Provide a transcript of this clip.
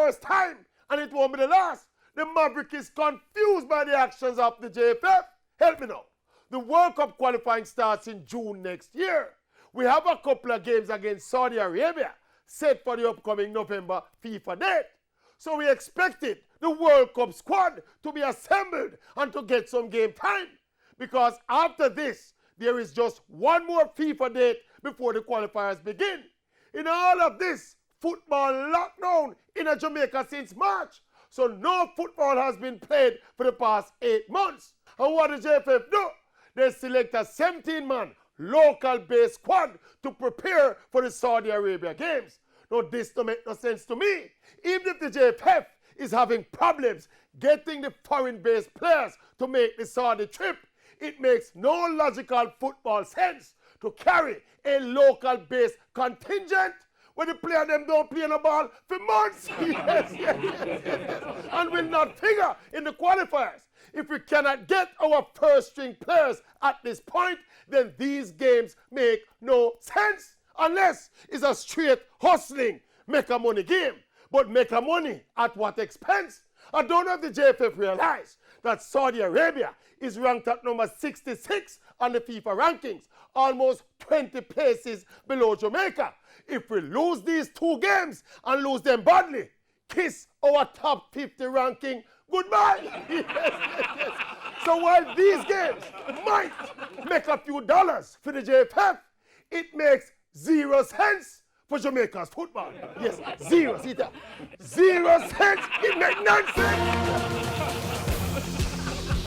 first time, and it won't be the last. The Maverick is confused by the actions of the JFF. Help me now. The World Cup qualifying starts in June next year. We have a couple of games against Saudi Arabia set for the upcoming November FIFA date. So we expected the World Cup squad to be assembled and to get some game time. Because after this, there is just one more FIFA date before the qualifiers begin. In all of this, football lockdown in Jamaica since March. So no football has been played for the past 8 months. And what does JFF do? They select a 17-man local-based squad to prepare for the Saudi Arabia games. Now this don't make no sense to me. Even if the JFF is having problems getting the foreign-based players to make the Saudi trip, it makes no logical football sense to carry a local-based contingent when the player them don't play no ball for months. Yes. And will not figure in the qualifiers. If we cannot get our first-string players at this point, then these games make no sense. Unless it's a straight hustling, make a money game. But make a money at what expense? I don't know if the JFF realize that Saudi Arabia is ranked at number 66 on the FIFA rankings, almost 20 places below Jamaica. If we lose these 2 games and lose them badly, kiss our top 50 ranking goodbye. Yes. So while these games might make a few dollars for the JFF, it makes 0 cents for Jamaica's football. Yes, 0. See that? 0 cents. It makes nonsense.